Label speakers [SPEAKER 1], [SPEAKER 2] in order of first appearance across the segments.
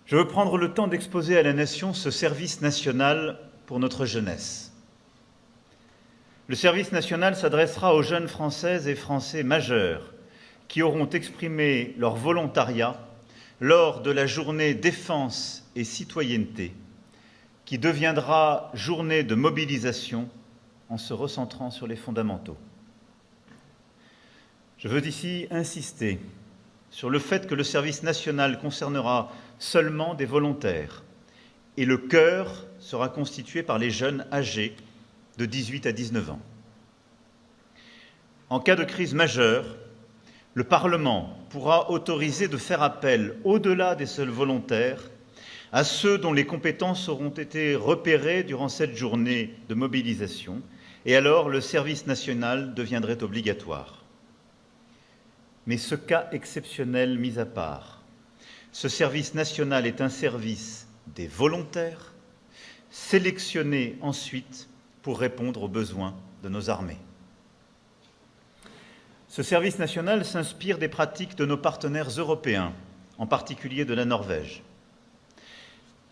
[SPEAKER 1] Je veux prendre le temps d'exposer à la nation ce service national pour notre jeunesse. Le service national s'adressera aux jeunes Françaises et Français majeurs qui auront exprimé leur volontariat lors de la journée défense et citoyenneté, qui deviendra journée de mobilisation en se recentrant sur les fondamentaux. Je veux ici insister sur le fait que le service national concernera seulement des volontaires et le cœur sera constitué par les jeunes âgés de 18 à 19 ans. En cas de crise majeure, le Parlement pourra autoriser de faire appel, au-delà des seuls volontaires, à ceux dont les compétences auront été repérées durant cette journée de mobilisation, et alors le service national deviendrait obligatoire. Mais ce cas exceptionnel mis à part, ce service national est un service des volontaires, sélectionnés ensuite pour répondre aux besoins de nos armées. Ce service national s'inspire des pratiques de nos partenaires européens, en particulier de la Norvège.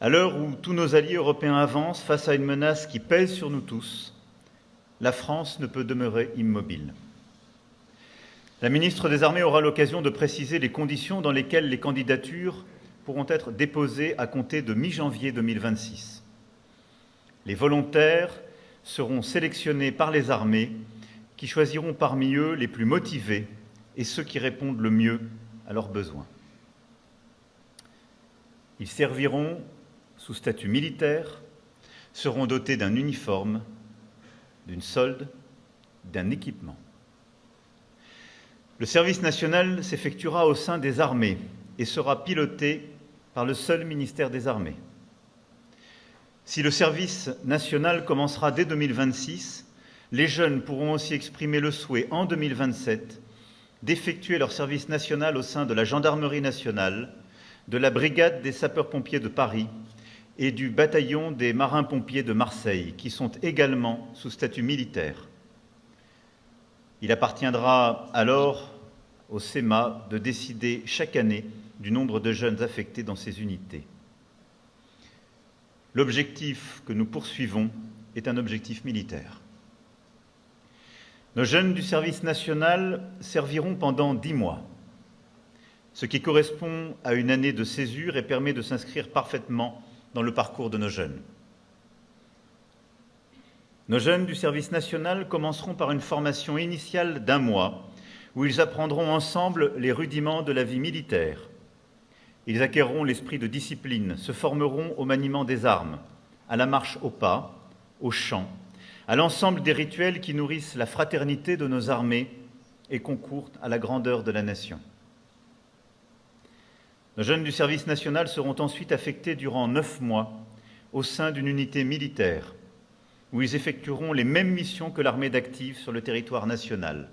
[SPEAKER 1] À l'heure où tous nos alliés européens avancent face à une menace qui pèse sur nous tous, la France ne peut demeurer immobile. La ministre des Armées aura l'occasion de préciser les conditions dans lesquelles les candidatures pourront être déposées à compter de mi-janvier 2026. Les volontaires seront sélectionnés par les armées qui choisiront parmi eux les plus motivés et ceux qui répondent le mieux à leurs besoins. Ils serviront sous statut militaire, seront dotés d'un uniforme, d'une solde, d'un équipement. Le service national s'effectuera au sein des armées et sera piloté par le seul ministère des Armées. Si le service national commencera dès 2026, les jeunes pourront aussi exprimer le souhait en 2027 d'effectuer leur service national au sein de la Gendarmerie nationale, de la Brigade des sapeurs-pompiers de Paris et du bataillon des marins-pompiers de Marseille, qui sont également sous statut militaire. Il appartiendra alors au CEMA de décider chaque année du nombre de jeunes affectés dans ces unités. L'objectif que nous poursuivons est un objectif militaire. Nos jeunes du service national serviront pendant 10 mois, ce qui correspond à une année de césure et permet de s'inscrire parfaitement dans le parcours de nos jeunes. Nos jeunes du service national commenceront par une formation initiale d'1 mois où ils apprendront ensemble les rudiments de la vie militaire. Ils acquerront l'esprit de discipline, se formeront au maniement des armes, à la marche au pas, au chant, à l'ensemble des rituels qui nourrissent la fraternité de nos armées et concourent à la grandeur de la nation. Nos jeunes du service national seront ensuite affectés durant 9 mois au sein d'une unité militaire, où ils effectueront les mêmes missions que l'armée d'active sur le territoire national.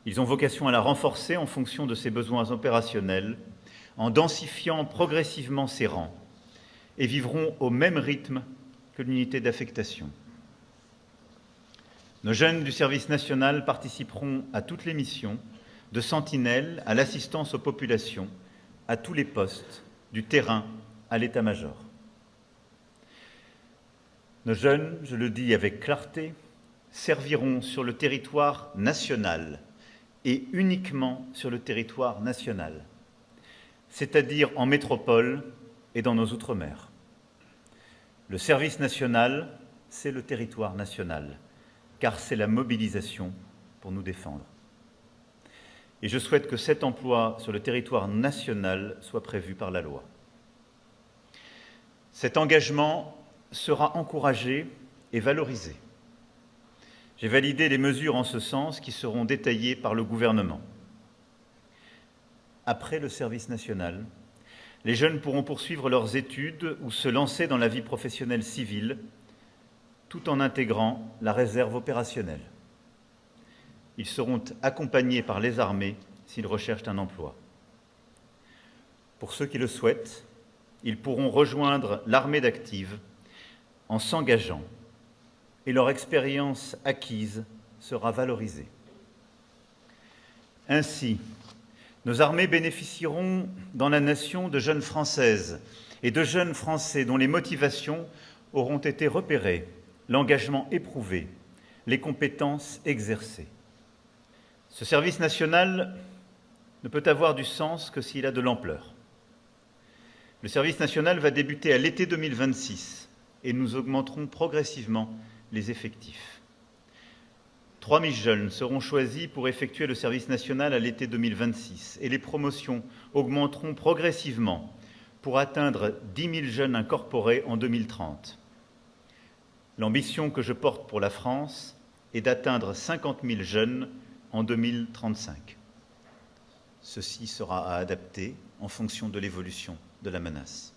[SPEAKER 1] Ils ont vocation à la renforcer en fonction de ses besoins opérationnels, en densifiant progressivement ses rangs, et vivront au même rythme que l'unité d'affectation. Nos jeunes du service national participeront à toutes les missions, de sentinelle à l'assistance aux populations, à tous les postes, du terrain à l'état-major. Nos jeunes, je le dis avec clarté, serviront sur le territoire national et uniquement sur le territoire national, c'est-à-dire en métropole et dans nos outre-mer. Le service national, c'est le territoire national, car c'est la mobilisation pour nous défendre. Et je souhaite que cet emploi sur le territoire national soit prévu par la loi. Cet engagement sera encouragé et valorisé. J'ai validé les mesures en ce sens qui seront détaillées par le gouvernement. Après le service national, les jeunes pourront poursuivre leurs études ou se lancer dans la vie professionnelle civile, tout en intégrant la réserve opérationnelle. Ils seront accompagnés par les armées s'ils recherchent un emploi. Pour ceux qui le souhaitent, ils pourront rejoindre l'armée d'active en s'engageant et leur expérience acquise sera valorisée. Ainsi, Nos armées bénéficieront dans la nation de jeunes Françaises et de jeunes Français dont les motivations auront été repérées, l'engagement éprouvé, les compétences exercées. Ce service national ne peut avoir du sens que s'il a de l'ampleur. Le service national va débuter à l'été 2026 et nous augmenterons progressivement les effectifs. 3 000 jeunes seront choisis pour effectuer le service national à l'été 2026 et les promotions augmenteront progressivement pour atteindre 10 000 jeunes incorporés en 2030. L'ambition que je porte pour la France est d'atteindre 50 000 jeunes en 2035. Ceci sera à adapter en fonction de l'évolution de la menace.